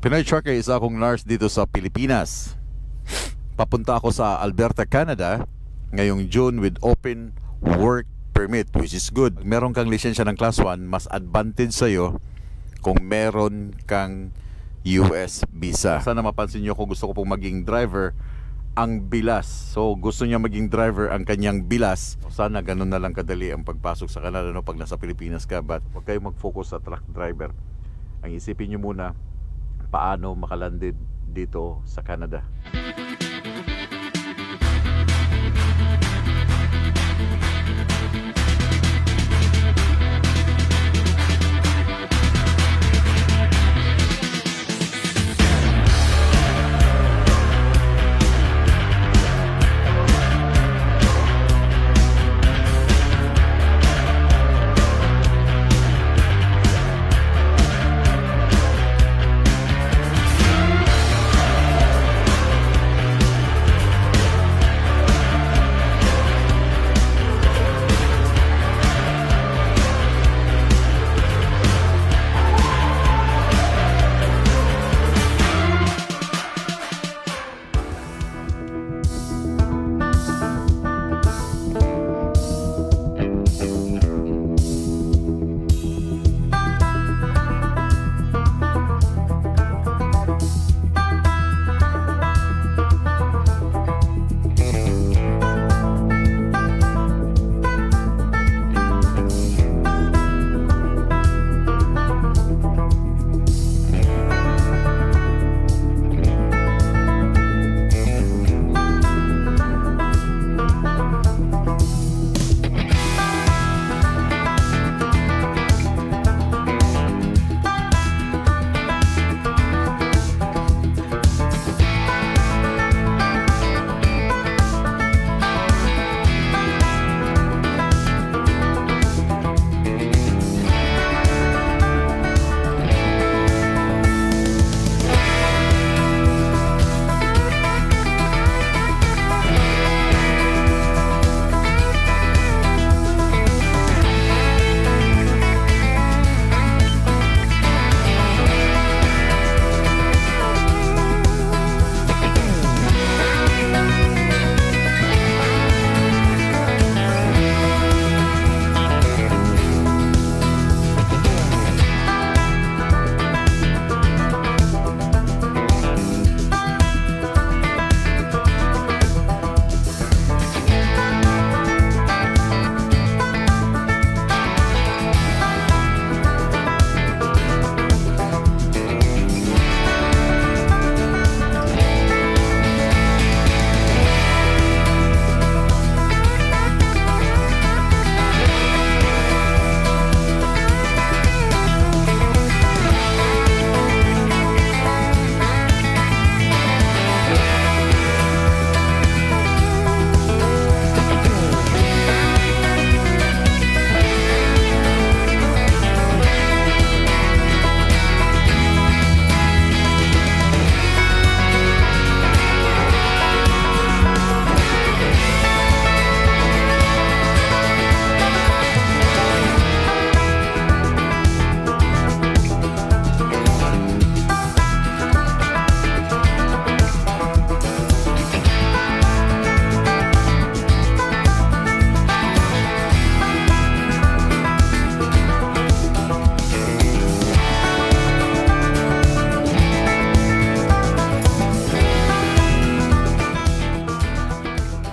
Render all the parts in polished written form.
Pinoy Trucker, isa akong nurse dito sa Pilipinas. Papunta ako sa Alberta, Canada ngayong June with open work permit, which is good. Meron kang lisensya ng Class 1, mas advantage sa'yo kung meron kang US visa. Sana mapansin nyo, kung gusto ko pong maging driver, ang bilas. So gusto niya maging driver ang kanyang bilas. Sana ganun na lang kadali ang pagpasok sa Canada, no, pag nasa Pilipinas ka. But huwag kayong mag-focus sa truck driver. Ang isipin nyo muna, paano makalandid dito sa Canada.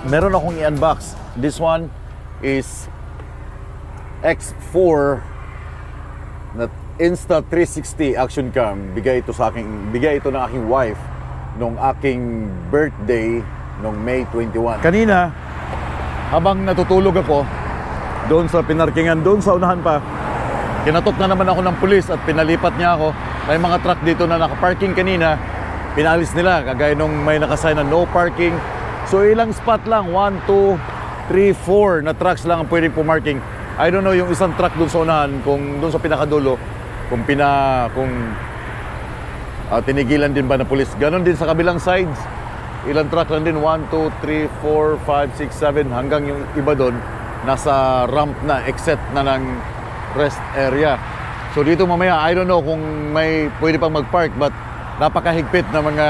Meron akong i-unbox. This one is X4 na Insta360 action cam. Bigay ito ng aking wife nung aking birthday nung May 21. Kanina, habang natutulog ako doon sa pinarkingan, doon sa unahan pa, kinatok na naman ako ng pulis at pinalipat niya ako. May mga truck dito na nakaparking kanina, pinalis nila, kagaya nung may nakasign na no parking. So ilang spot lang, 1, 2, 3, 4 na trucks lang ang pwedeng pumarking. I don't know yung isang truck doon sa unahan, kung doon sa pinakadulo, kung tinigilan din ba na pulis. Ganon din sa kabilang sides, ilang truck lang din, 1, 2, 3, 4, 5, 6, 7, hanggang yung iba doon nasa ramp na, exit na ng rest area. So dito mamaya, I don't know kung may pwede pang mag-park, but napakahigpit na mga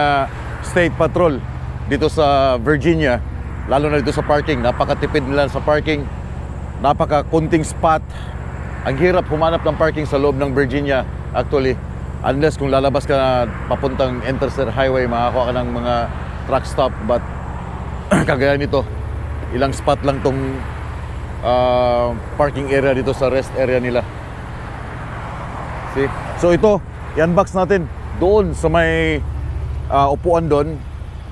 state patrol dito sa Virginia, lalo na dito sa parking. Napakatipid nila sa parking, napakakunting spot. Ang hirap humanap ng parking sa loob ng Virginia actually, unless kung lalabas ka na papuntang Interstate Highway, makakuha ka ng mga truck stop. But kagaya nito, ilang spot lang tong parking area dito sa rest area nila. See? So ito, i-unbox natin doon sa may upuan doon.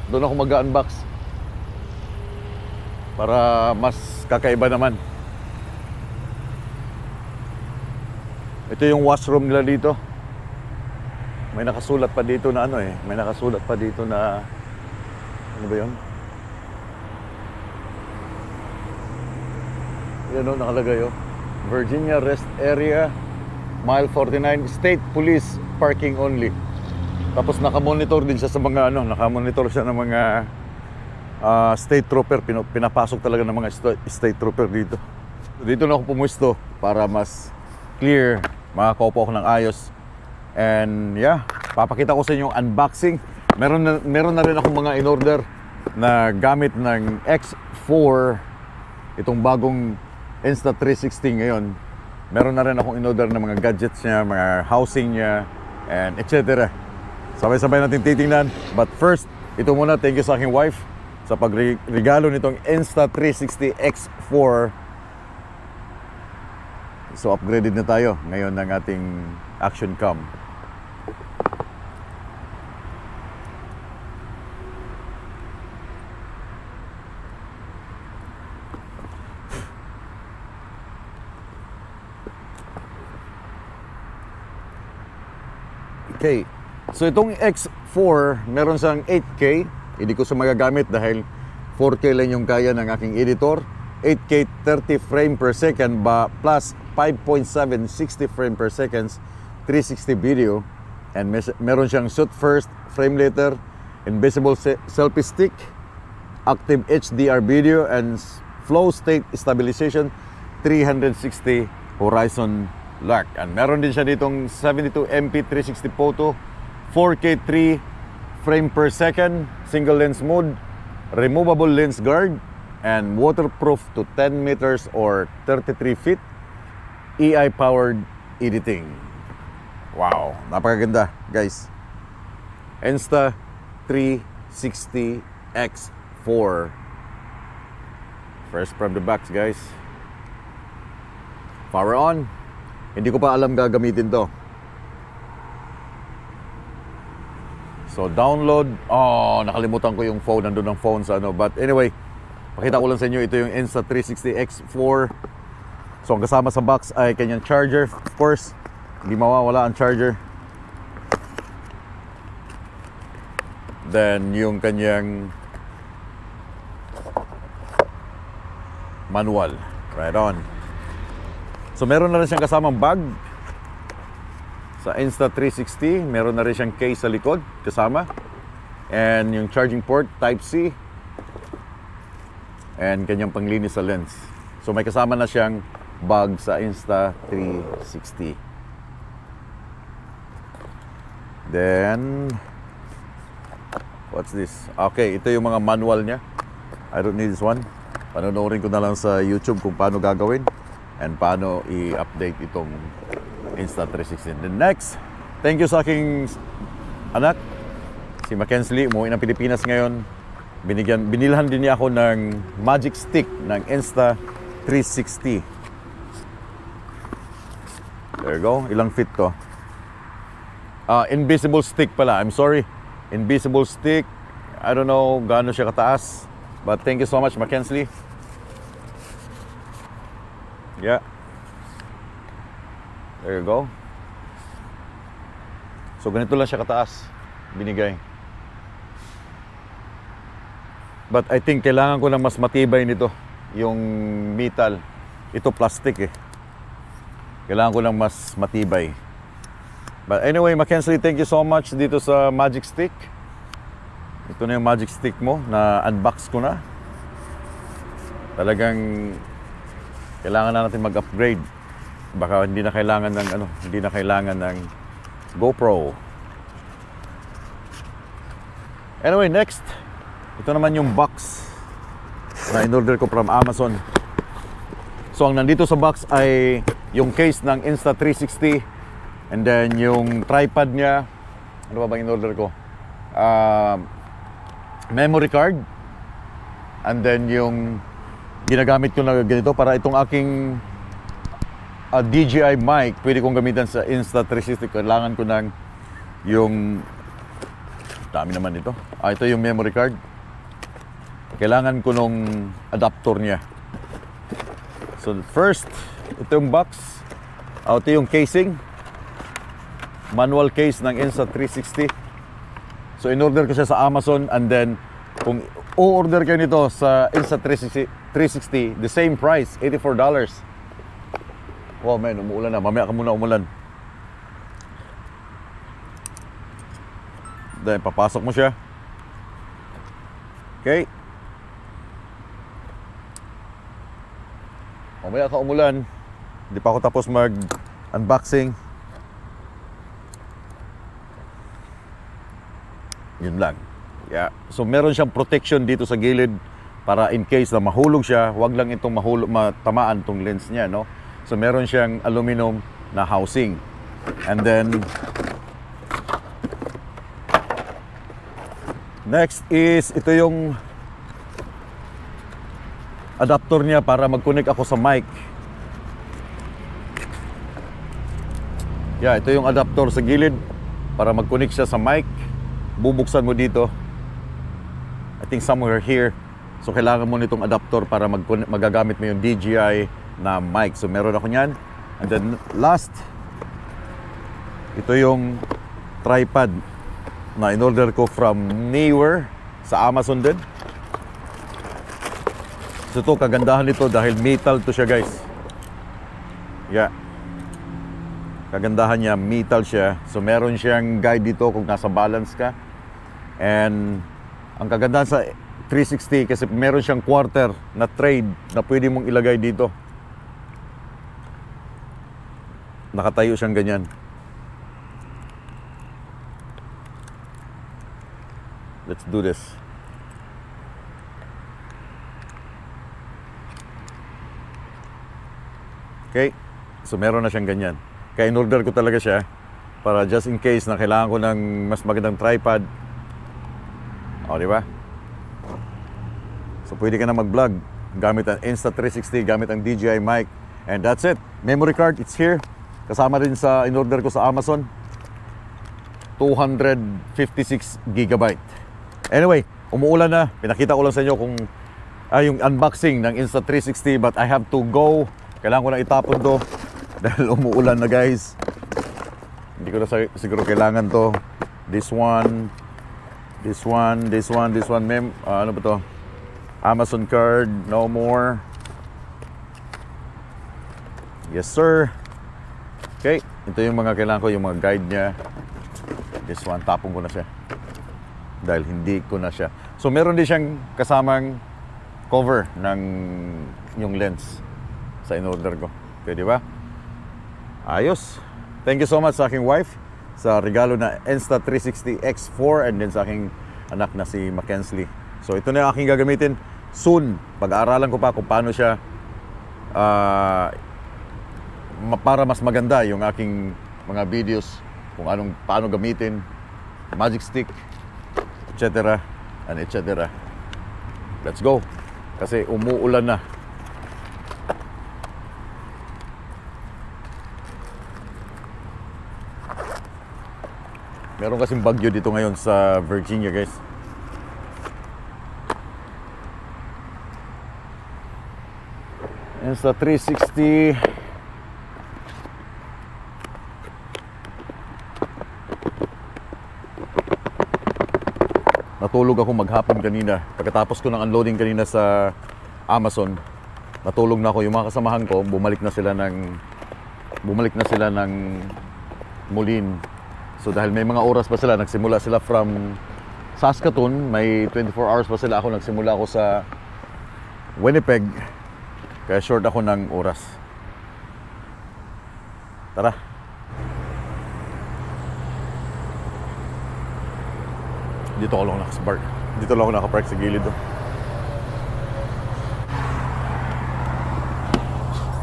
Doon ako mag-unbox para mas kakaiba naman. Ito yung washroom nila dito. May nakasulat pa dito na ano may nakasulat pa dito na ano ba yun? Yan o, nakalagay o. Virginia Rest Area, Mile 49, State Police Parking Only. Tapos nakamonitor din siya sa mga nakamonitor siya ng mga state trooper. Pinapasok talaga ng mga state trooper dito. Dito na ako pumuesto para mas clear, makakaupo ako ng ayos. And yeah, papakita ko sa inyo yung unboxing. Meron na rin akong mga in-order na gamit ng X4, itong bagong Insta360 ngayon. Meron na rin akong in-order ng mga gadgets niya, mga housing niya, and etc. Sabay-sabay natin titingnan. But first, ito muna, thank you sa aking wife sa pagregalo nitong Insta360 X4. So upgraded na tayo ngayon ng ating action cam. Okay. So itong X4, meron siyang 8K. Hindi ko siya magagamit dahil 4K lang yung kaya ng aking editor. 8K 30 frame per second plus 5.7 60 frame per second 360 video. And meron siyang shoot first, frame later, invisible selfie stick, active HDR video, and flow state stabilization, 360 horizon lock. And meron din siya ditong 72MP 360 photo, 4K 3 frame per second, single lens mode, removable lens guard, and waterproof to 10 meters or 33 feet, AI powered editing. Wow, napakaganda guys. Insta360 X4, first from the box guys. Power on. Hindi ko pa alam gagamitin to. So download. Oh, nakalimutan ko yung phone. Nandun ang phone sa ano. But anyway, pakita ko lang sa inyo. Ito yung Insta360 X4. So ang kasama sa box ay kanyang charger. Of course, hindi mawawala ang charger. Then yung kanyang manual. Right on. So meron na rin siyang kasamang bag sa Insta360. Meron na rin siyang case sa likod kasama. And yung charging port Type-C. And kanyang panglinis sa lens. So may kasama na siyang bag sa Insta360. Then what's this? Okay, ito yung mga manual niya. I don't need this one. Panonoodin ko na lang sa YouTube kung paano gagawin and paano i-update itong Insta360. Then next, thank you sa aking anak, si Mackenzie. Umuwi ng Pilipinas ngayon. Binilhan din niya ako ng magic stick ng Insta360. There you go. Ilang feet to? Invisible stick pala. I'm sorry. Invisible stick. I don't know gaano siya kataas. But thank you so much, Mackenzie. Yeah. There you go. So ganito lang siya kataas. Binigay. But I think kailangan ko ng mas matibay nito. Yung metal. Ito plastic eh. Kailangan ko ng mas matibay. But anyway, Mackenzie, thank you so much dito sa Magic Stick. Ito na yung Magic Stick mo na unbox ko na. Talagang kailangan na natin mag-upgrade. Baka hindi na kailangan ng GoPro. Anyway, next, ito naman yung box na in-order ko from Amazon. So ang nandito sa box ay yung case ng Insta360, and then yung tripod niya. Ano ba bang in-order ko? Memory card, and then yung ginagamit ko na ganito para itong aking DJI mic, pwede kong gamitan sa Insta360. Kailangan ko ng yung dami naman ito. Ito yung memory card. Kailangan ko nung adapter niya. So first, ito yung box. Ito yung casing. Manual case ng Insta360. So in-order ko siya sa Amazon, and then kung o-order kayo nito sa Insta360, the same price, $84. Wow man, umuulan na. Mamaya ka muna umulan. Then papasok mo siya. Okay. Mamaya ka umulan. Hindi pa ako tapos mag-unboxing. Yun lang. Yeah. So meron siyang protection dito sa gilid para in case na mahulog siya, wag lang itong matamaan tong lens niya, no? So meron siyang aluminum na housing. And then next is ito yung adapter niya para mag-connect ako sa mic. Yeah, ito yung adapter sa gilid para mag-connect siya sa mic. Bubuksan mo dito. I think somewhere here. So kailangan mo nitong adapter para magagamit mo yung DJI na mic. So meron ako niyan. And then last, ito yung tripod na in-order ko from Neewer sa Amazon din. So ito, kagandahan nito dahil metal to siya, guys. Yeah. Kagandahan niya, metal siya. So meron siyang guide dito kung nasa balance ka. And ang kagandahan sa 360 kasi meron siyang quarter na trade na pwede mong ilagay dito. Nakatayo siyang ganyan. Let's do this. Okay. So meron na siyang ganyan. Kaya in-order ko talaga siya para just in case na kailangan ko ng mas magandang tripod. O, di ba? So pwede ka na mag-vlog gamit ang Insta360, gamit ang DJI mic. And that's it. Memory card, it's here. Kasama rin sa in-order ko sa Amazon. 256 GB. Anyway, umuulan na. Pinakita ko lang sa inyo kung yung unboxing ng Insta360, but I have to go. Kailangan ko na itapon to dahil umuulan na, guys. Hindi ko na siguro kailangan to. This one, ano ba to? Amazon card, no more. Yes, sir. Okay, ito yung mga kailangan ko, yung mga guide niya. This one, tapong ko na siya dahil hindi ko na siya. So meron din siyang kasamang cover ng yung lens sa in-order ko. Okay, di ba? Ayos. Thank you so much sa aking wife sa regalo na Insta360 X4, and then sa aking anak na si Mackenzie. So ito na yung aking gagamitin soon. Pag-aaralan ko pa kung paano siya para mas maganda yung aking mga videos, kung paano gamitin magic stick, etc. and etc. Let's go. Kasi umuulan na. Meron kasing bagyo dito ngayon sa Virginia, guys. Insta360. Natulog ako maghapon kanina. Pagkatapos ko ng unloading kanina sa Amazon, natulog na ako. Yung mga kasamahan ko, bumalik na sila ng Moline. So dahil may mga oras pa sila, nagsimula sila from Saskatoon, may 24 hours pa sila. Nagsimula ako sa Winnipeg, kaya short ako ng oras. Tara. Dito ako lang nakapark. Dito lang ako nakapark sa gilid.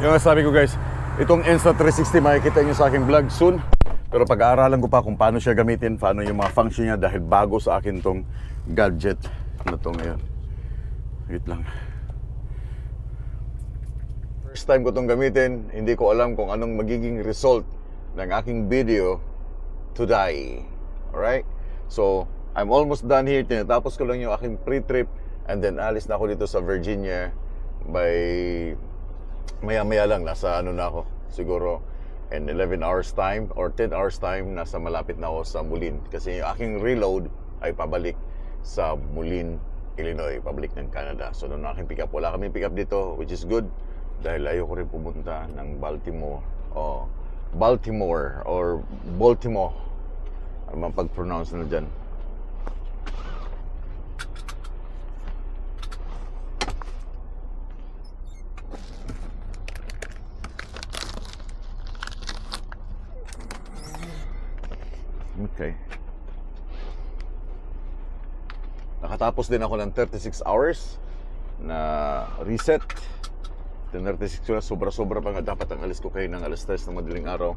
Yung sabi ko guys, itong Insta360 makikita nyo sa aking vlog soon. Pero pag-aaralan ko pa kung paano siya gamitin, paano yung mga function niya dahil bago sa akin tong gadget na to ngayon. Wait lang. First time ko tong gamitin, hindi ko alam kung anong magiging result ng aking video today. Alright? So, I'm almost done here. Tinatapos ko lang yung aking pre-trip and then alis na ako dito sa Virginia by maya-maya lang. Nasa ano na ako, siguro in 11 hours time or 10 hours time, nasa malapit na ako sa Moline. Kasi yung aking reload ay pabalik sa Moline, Illinois, pabalik ng Canada. So doon aking pick up. Wala kaming pick up dito, which is good. Dahil ayoko rin pumunta ng Baltimore or Baltimore. Ano man pag-pronounce na dyan. Okay. Nakatapos din ako ng 36 hours na reset. 36 ko na, sobra-sobra pa nga. Dapat ang alis ko kayo ng alas 3 ng madaling araw.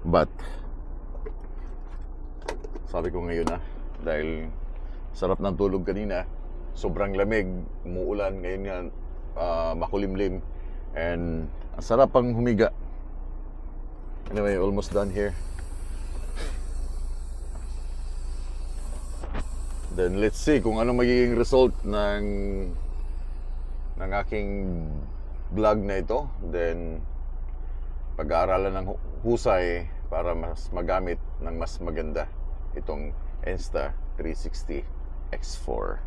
But sabi ko ngayon na, dahil sarap ng tulog kanina, sobrang lamig, umuulan, ngayon nga makulimlim, and ang sarap pang humiga. Anyway, almost done here. Then let's see kung ano magiging result ng aking vlog na ito. Then pag-aaralan ng husay para mas magamit ng mas maganda itong Insta360 X4.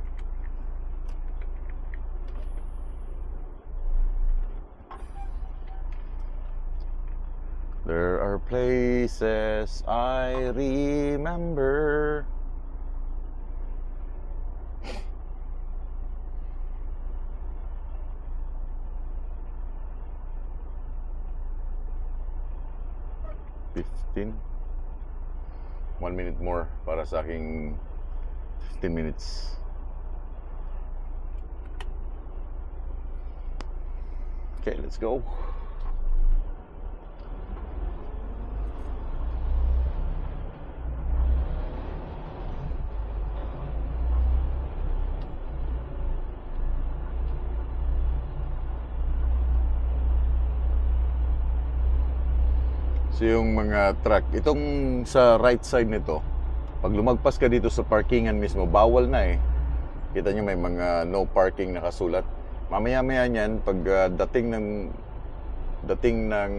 There are places I remember. One minute more para sa aking 15 minutes. Okay, let's go. So yung mga truck, itong sa right side nito, pag lumagpas ka dito sa parkingan mismo, bawal na eh. Kita nyo may mga no parking nakasulat. Mamaya-maya niyan, pag dating ng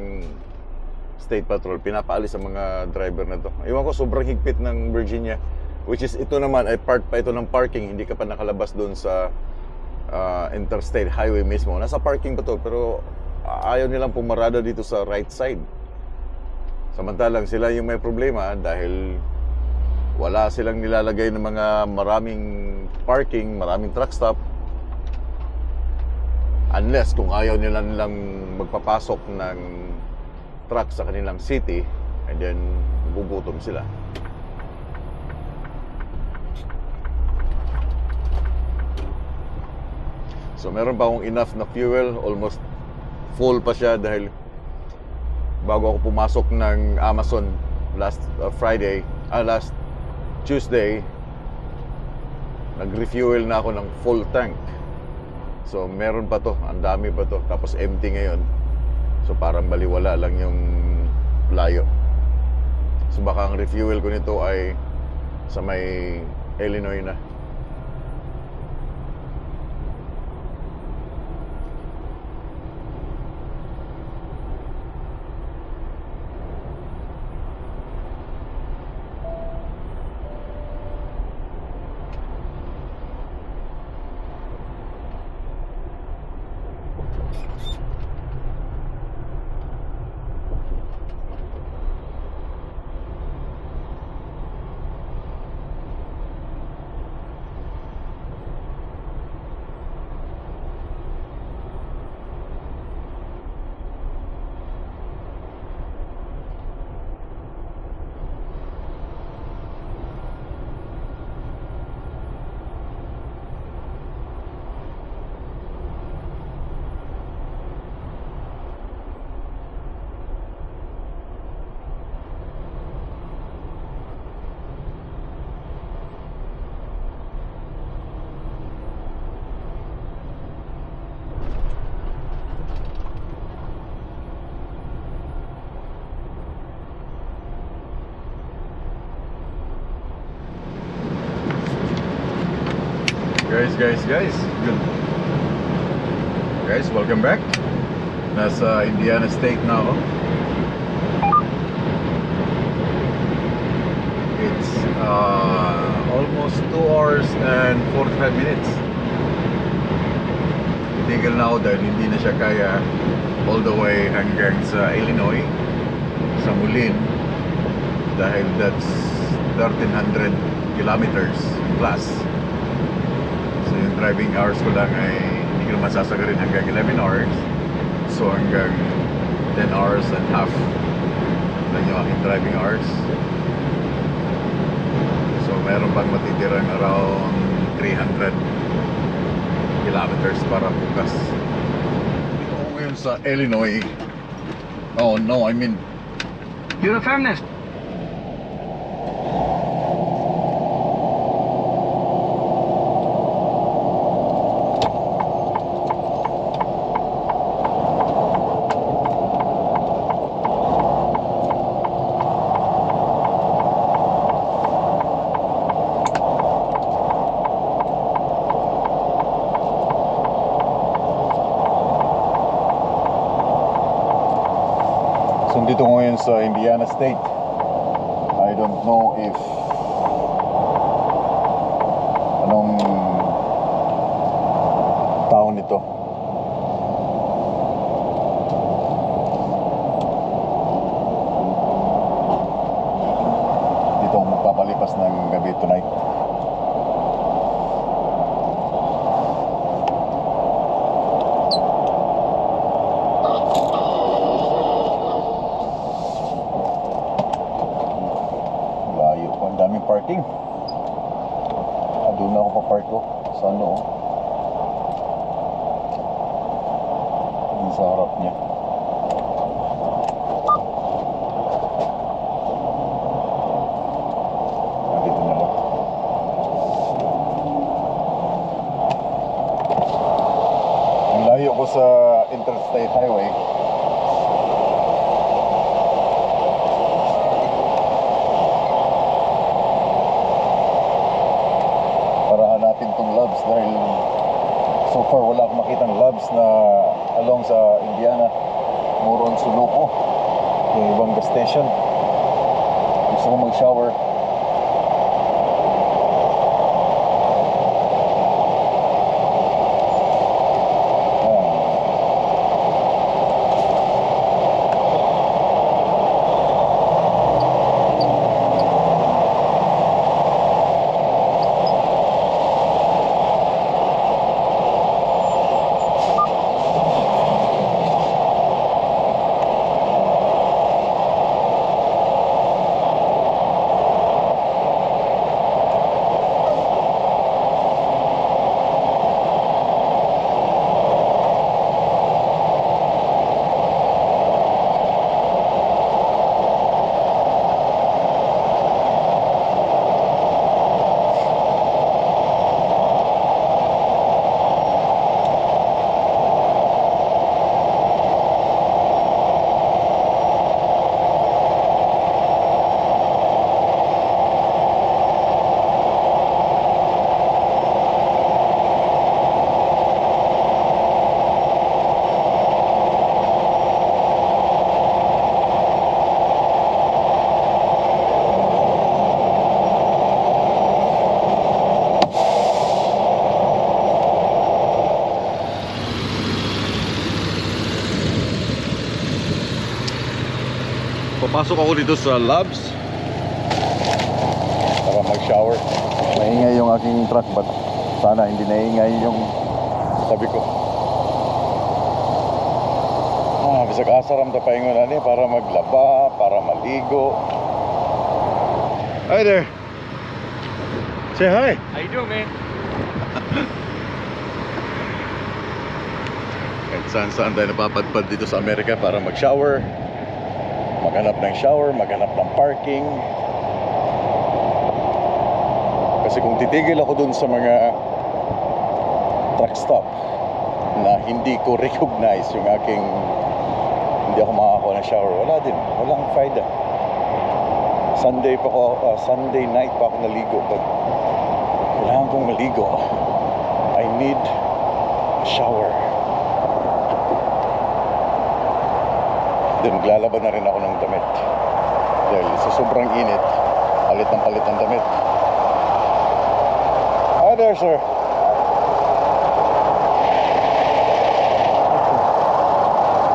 State Patrol, pinapaalis ang mga driver na to. Iwan ko, sobrang higpit ng Virginia. Which is, ito naman ay part pa ito ng parking. Hindi ka pa nakalabas doon sa interstate highway mismo. Nasa parking pa to, pero ayaw nilang pumarada dito sa right side. Samantalang sila yung may problema dahil wala silang nilalagay ng mga maraming parking, maraming truck stop. Unless kung ayaw nilang magpapasok ng truck sa kanilang city, and then gugutom sila. So meron pa akong enough na fuel, almost full pa siya dahil bago ako pumasok ng Amazon last Tuesday, nag-refuel na ako ng full tank. So meron pa to, ang dami pa to, tapos empty ngayon. So parang baliwala lang yung layo. So baka ang refuel ko nito ay sa may Illinois na. Guys, good. Guys, welcome back. Nasa Indiana State na ako. It's almost 2 hours and 45 minutes. Tigil na ako dahil hindi na siya kaya all the way hanggang sa Illinois, sa Moulin, dahil that's 1,300 kilometers plus. So yung driving hours ko lang ay hindi ko naman sasagarin hanggang 11 hours. So hanggang 10 hours and half lang yung aking driving hours. So meron pang matitirang around 300 kilometers para bukas. Dito ako ngayon sa Illinois. Oh no, I mean, You're a feminist. so dito ko ngayon sa Indiana State. I don't know if anong town ito. Dito ako magpapalipas ng gabi tonight. Daming parking. Doon na ako pa-park ko sa ano, sa harap niya. Dito na lang. Ang layo ko sa Interstate Highway. Dahil so far wala akong makitang labs na along sa Indiana. More on Sunoco, yung ibang gas station. Gusto ko mag-shower. Papasok ako dito sa labs para mag-shower. Maingay yung aking truck, but sana hindi naingay yung tabi ko. Bisag asaram ta paingon ani para maglaba, para maligo. Hi there. Say hi. How you doing, man? Kahit saan tayo napapadpad dito sa Amerika para mag-shower, maghanap ng shower, maghanap ng parking. Kasi kung titigil ako dun sa mga truck stop na hindi ko recognize yung aking, hindi ako makakakuha ng shower, walang faida. Sunday night pa ako naligo, but kailangan kong maligo. need a shower. Then maglalaban na rin ako ng damit. Dahil sa sobrang init, palit ng damit. Hi there, sir.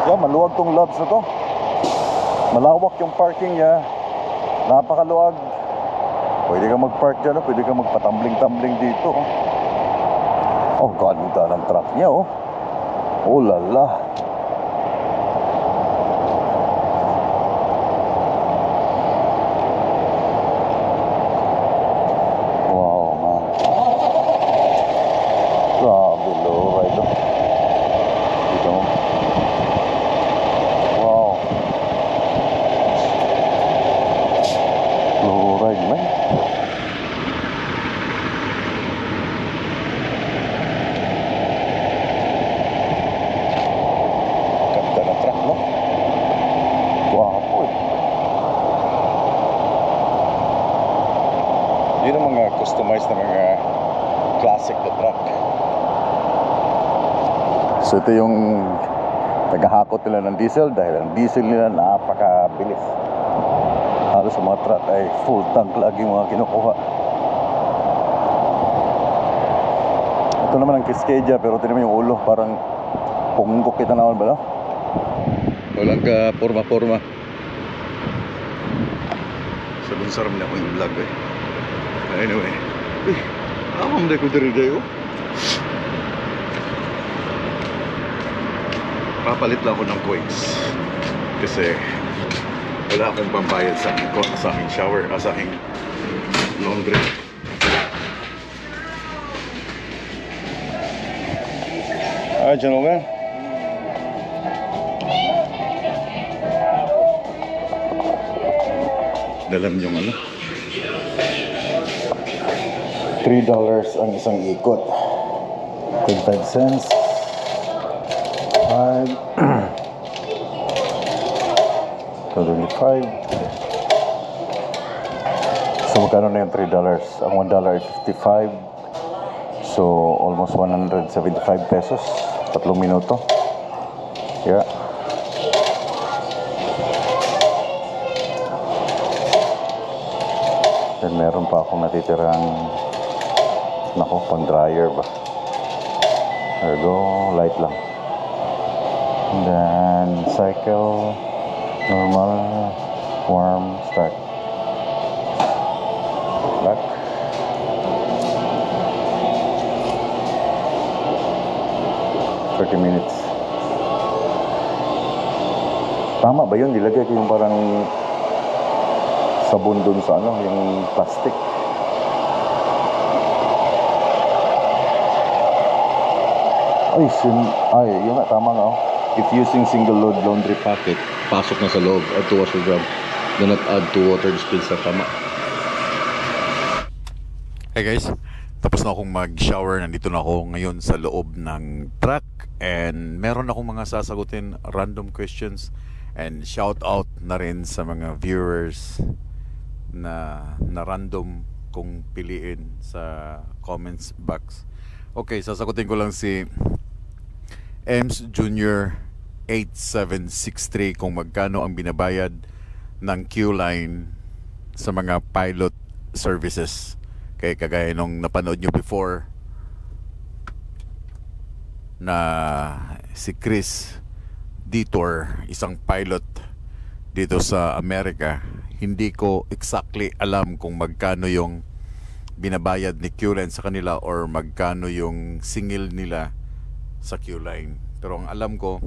Yeah, maluwag tong Loves na to. Malawak yung parking niya. Napakaluwag. Pwede ka mag-park dyan, pwede ka magpatumbling-tumbling dito. Oh, ganda ng truck niya, oh. Oh lala. Wow, man. Grabe, low ride, oh. Dito mo. Wow. Low ride, man. Yun ang mga customized na mga classic na truck. So ito yung tagahakot nila ng diesel dahil ang diesel nila napakabilis. Halos sa mga truck ay full tank lagi mga kinukuha. Ito naman ang Cascadia pero ito naman yung ulo parang punggok kita naman ba no? Walang ka porma-porma. Sabon sarap na ako yung vlog eh. Anyway, amam na ko diri dayo. Papalit lang ako ng coins kasi wala akong pambayad sa aking shower, sa aking laundry. Gentlemen. Dalam yung ano? $3 ang isang ikot. 25 cents. 5. 25. So magkano na yung $3? Ang $1 ay 55. So almost 175 pesos. 3 minuto. Yeah. Then meron pa akong natitirang nako, pang dryer ba? There we go, light lang. And then cycle, normal, warm, start. Back. $30. Tama ba yun? Dilagay ko yung parang sabon dun sa ano, yung plastic. Ay, yun nga, tama nga. If using single load laundry packet, pasok na sa loob, add to washer drum. Do not add to water dispenser, tama. Hey guys, tapos na akong mag-shower. Nandito na ako ngayon sa loob ng truck. And meron akong mga sasagutin, random questions. And shout out na rin sa mga viewers na random kong piliin sa comments box. Okay, sasagutin ko lang si Ems Jr. 8763 kung magkano ang binabayad ng Q-Line sa mga pilot services. Kaya kagaya nung napanood nyo before na si Chris Detour, isang pilot dito sa Amerika, hindi ko exactly alam kung magkano yung binabayad ni Q-Line sa kanila or magkano yung singil nila sa Q-Line. Pero ang alam ko,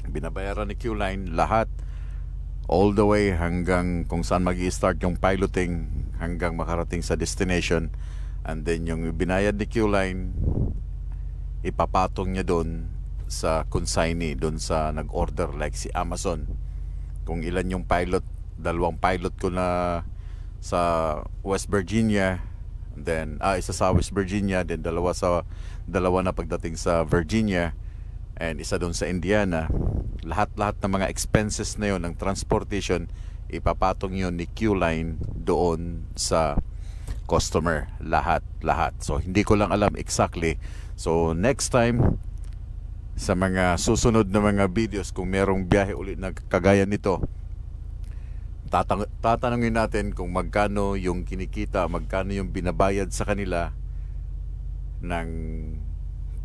binabayaran ni Q-Line lahat all the way hanggang kung saan mag-i-start yung piloting hanggang makarating sa destination. And then yung binayad ni Q-Line, ipapatong niya doon sa consignee, doon sa nag-order, like si Amazon. Kung ilan yung pilot, 2 pilot ko na sa West Virginia, then isa sa West Virginia, then dalawa na pagdating sa Virginia, and isa doon sa Indiana. Lahat ng mga expenses na yon ng transportation, ipapatong yon ni Q-Line doon sa customer. Lahat. So hindi ko lang alam exactly. So next time, sa mga susunod na mga videos, kung merong biyahe ulit na kagaya nito, tatanungin natin kung magkano yung kinikita, magkano yung binabayad sa kanila ng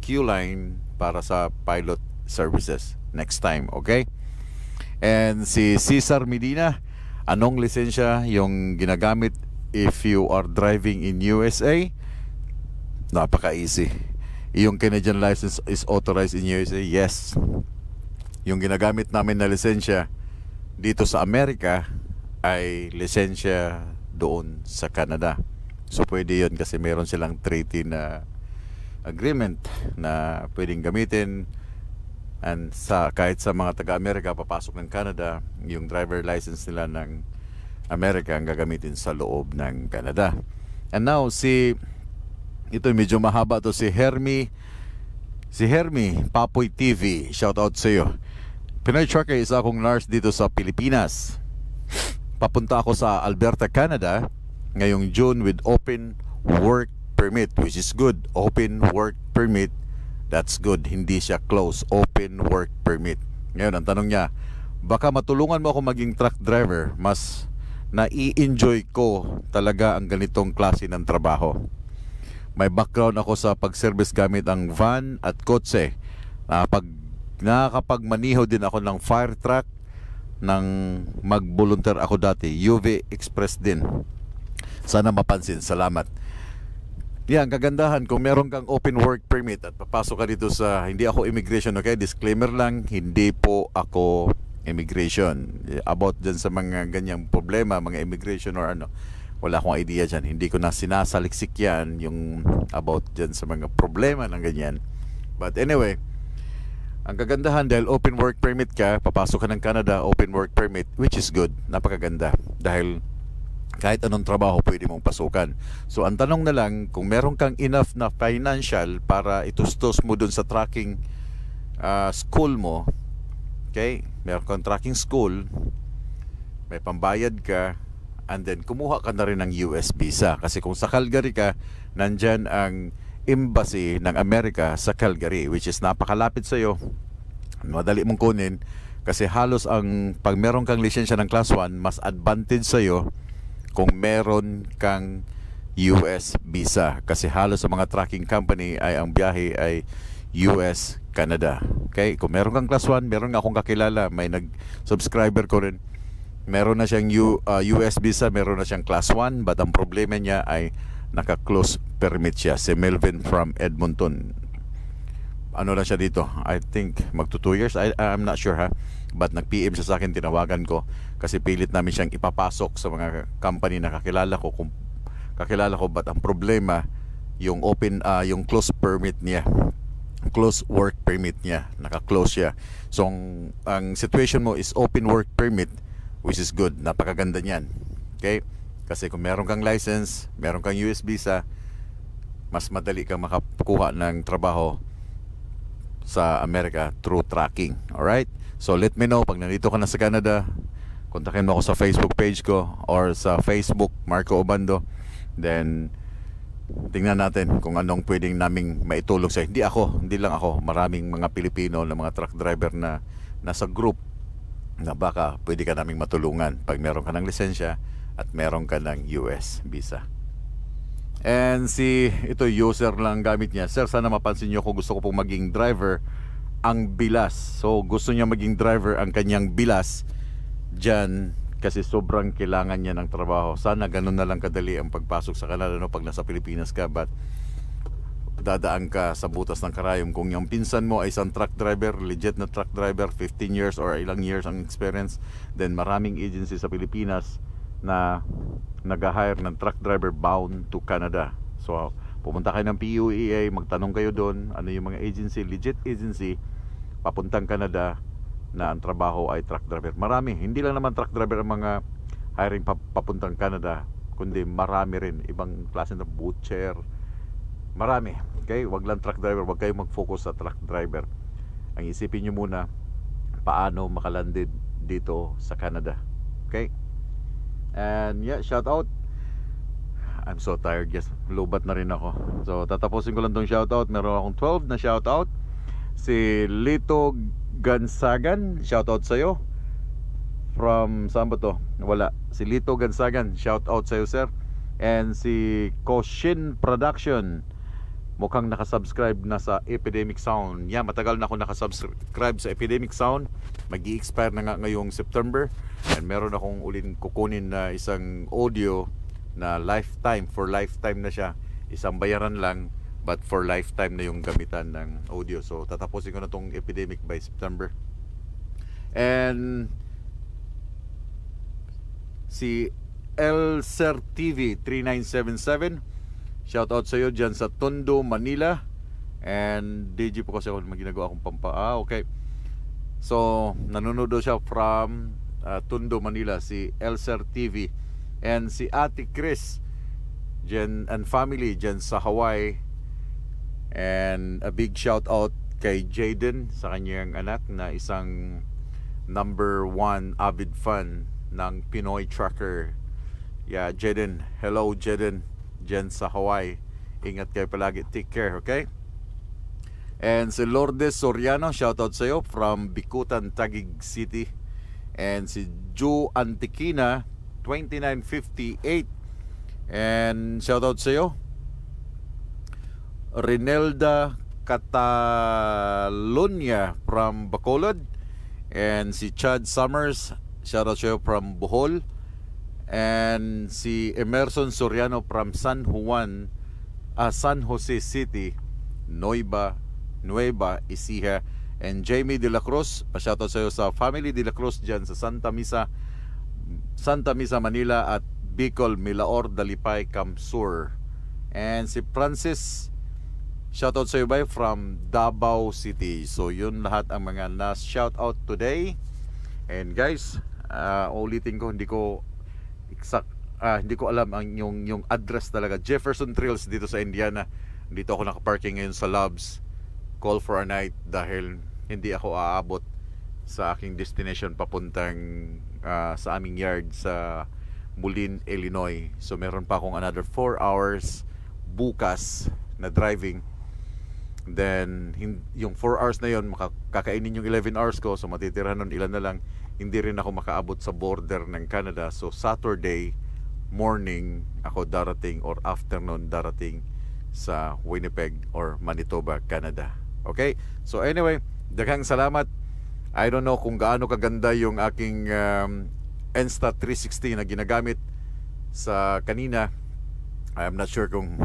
Q-Line para sa pilot services next time, okay? And si Cesar Medina, anong lisensya yung ginagamit if you are driving in USA? Napaka-easy. Yung Canadian license is authorized in USA? Yes. Yung ginagamit namin na lisensya dito sa Amerika ay lisensya doon sa Canada. So pwede yun kasi meron silang treaty na agreement na pwedeng gamitin, and kahit sa mga taga-Amerika papasok ng Canada, yung driver license nila ng Amerika ang gagamitin sa loob ng Canada. And now ito medyo mahaba to, si Hermie Papoy TV, shout out sa iyo. Pinoy Trucker, isa akong nurse dito sa Pilipinas. Papunta ako sa Alberta, Canada ngayong June with open work permit, which is good. Open work permit, that's good. Hindi siya close. Open work permit. Ngayon, ang tanong niya, baka matulungan mo ako maging truck driver. Mas nai-enjoy ko talaga ang ganitong klase ng trabaho. May background ako sa pag-service gamit ang van at kotse. Nakakapagmaniho din ako ng fire truck, nang mag-volunteer ako dati. UV Express din. Sana mapansin. Salamat. Yan, kagandahan kung meron kang open work permit at papasok ka dito sa, hindi ako immigration, okay? Disclaimer lang, hindi po ako immigration. About dyan sa mga ganyang problema, mga immigration or ano, wala akong idea dyan. Hindi ko na sinasaliksik yan yung about dyan sa mga problema ng ganyan. But anyway, ang kagandahan dahil open work permit ka, papasok ka ng Canada, open work permit, which is good. Napakaganda. Dahil kahit anong trabaho pwede mong pasukan. So ang tanong na lang, kung meron kang enough na financial para itustos mo dun sa tracking school mo, okay? Meron kang tracking school, may pambayad ka, and then kumuha ka na rin ng US visa. Kasi kung sa Calgary ka, nandyan ang embassy ng Amerika sa Calgary, which is napakalapit sa iyo. Madali mong kunin kasi halos pag meron kang lisensya ng class 1, mas advantage sa iyo kung meron kang US visa, kasi halos sa mga tracking company ay ang biyahe ay US, Canada. Okay, kung meron kang class 1, meron nga akong kakilala, may nag-subscriber ko rin, meron na siyang US visa, meron na siyang class 1, but ang problema niya ay naka-close permit siya. Si Melvin from Edmonton. Ano na siya dito? I think magto 2 years. I'm not sure ha. But nag-PM siya sa akin, tinawagan ko kasi pilit namin siyang ipapasok sa mga company na kakilala ko. Kung kakilala ko, but ang problema yung yung close permit niya. Close work permit niya. Naka-close siya. So ang situation mo is open work permit, which is good. Napakaganda niyan. Okay? Kasi kung meron kang license, meron kang US visa, mas madali kang makakuha ng trabaho sa Amerika through tracking. Alright? So let me know pag nandito ka na sa Canada. Kontakin mo ako sa Facebook page ko or sa Facebook Marco Obando. Then tingnan natin kung anong pwedeng naming maitulong sa. Hindi lang ako, maraming mga Pilipino na mga truck driver na nasa group na baka pwede ka naming matulungan pag meron ka ng lisensya at meron ka ng US visa. And ito user lang gamit niya. Sir, sana mapansin niyo kung gusto ko pong maging driver ang bilas. So gusto niya maging driver ang kanyang bilas dyan kasi sobrang kailangan niya ng trabaho. Sana ganun na lang kadali ang pagpasok sa Canada, no? Pag nasa Pilipinas ka, but dadaan ka sa butas ng karayom. Kung yung pinsan mo ay isang truck driver, legit na truck driver, 15 years or ilang years ang experience, then maraming agency sa Pilipinas na nag-hire ng truck driver bound to Canada. So pumunta kayo ng PUEA, magtanong kayo doon ano yung mga agency, legit agency papuntang Canada na ang trabaho ay truck driver. Marami, hindi lang naman truck driver ang mga hiring papuntang Canada, kundi marami rin ibang klase ng butcher, marami. Okay, wag lang truck driver, wag kayo mag-focus sa truck driver. Ang isipin nyo muna paano makalanded dito sa Canada. Okay. And yeah, shout out. I'm so tired, guys. Lubat na rin ako. So tatapusin ko lang tong shoutout. Meron akong 12 na shoutout. Si Lito Gansagan, shoutout sa'yo. From, saan ba to? Wala. Si Lito Gansagan, shoutout sa'yo, sir. And si Koshin Production, mukhang nakasubscribe na sa Epidemic Sound. Yeah, matagal na ako nakasubscribe sa Epidemic Sound. Mag-i-expire na nga ngayong September. And meron akong uling kukunin na isang audio na lifetime, for lifetime na siya. Isang bayaran lang, but for lifetime na yung gamitan ng audio. So tatapusin ko na tong Epidemic by September. And si Elser TV 3977, shout out sa iyo dyan sa Tondo, Manila. And DJ po kasi ako ginagawa akong okay. So nanonood daw siya from Tondo, Manila, si Elser TV. And si Ate Chris dyan, and family dyan sa Hawaii. And a big shout out kay Jaden sa kanyang anak na isang #1 avid fan ng Pinoy Trucker. Yeah, Jaden. Hello, Jaden. Dyan sa Hawaii. Ingat kayo palagi. Take care, okay? And si Lourdes Soriano, shoutout sa iyo from Bikutan, Taguig City. And si Joe Antiquina 2958. And shoutout sa iyo Rinelda Catalonia from Bacolod. And si Chad Summers, shoutout sa iyo from Bohol. And si Emerson Soriano from San Jose City, Nueva Ecija. And Jamie De La Cruz, pa-shoutout sa iyo sa family De La Cruz dyan sa Santa Misa, Manila, at Bicol, Milaor, Dalipay, Camsur. And si Francis, shoutout sa iyo ba from Davao City. So yun lahat ang mga na-shoutout today. And guys, ulitin ko, hindi ko alam ang yung address talaga. Jefferson Trails dito sa Indiana. Dito ako nakaparking ngayon sa Loves. Call for a night dahil hindi ako aabot sa aking destination papuntang sa aming yard sa Moline, Illinois. So meron pa akong another 4 hours bukas na driving. Then yung 4 hours na yon makakainin yung 11 hours ko. So matitira nun ilan na lang. Hindi rin ako makaabot sa border ng Canada. So Saturday morning ako darating, or afternoon darating sa Winnipeg or Manitoba, Canada. Okay? So anyway, daghang salamat. I don't know kung gaano kaganda yung aking Insta360 na ginagamit sa kanina. I'm not sure kung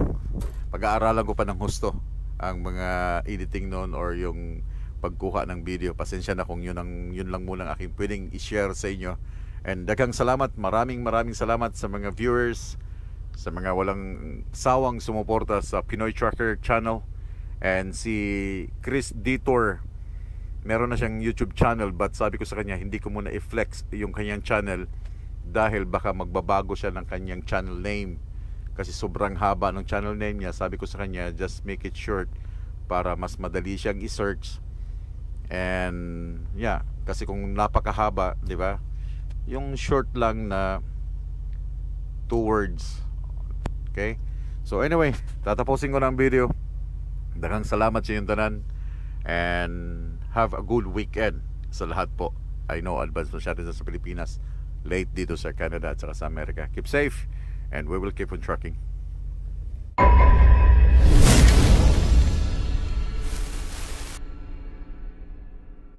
pag-aaralan ko pa ng husto ang mga editing noon or yung pagkuha ng video. Pasensya na kung yun lang muna ang aking pwedeng i-share sa inyo. And daghang salamat, maraming salamat sa mga viewers, sa mga walang sawang sumuporta sa Pinoy Trucker channel. And si Chris Detour, meron na siyang YouTube channel, but sabi ko sa kanya hindi ko muna i-flex yung kanyang channel dahil baka magbabago siya ng kanyang channel name kasi sobrang haba ng channel name niya. Sabi ko sa kanya, just make it short para mas madali siyang i-search. And yeah, kasi kung napakahaba, di ba? Yung short lang na 2 words. Okay? So anyway, tatapusin ko ng video. Daghang salamat sa inyong tanan. And have a good weekend sa lahat po. I know advance masyado sa Pilipinas, late dito sa Canada at saka sa Amerika. Keep safe and we will keep on trucking.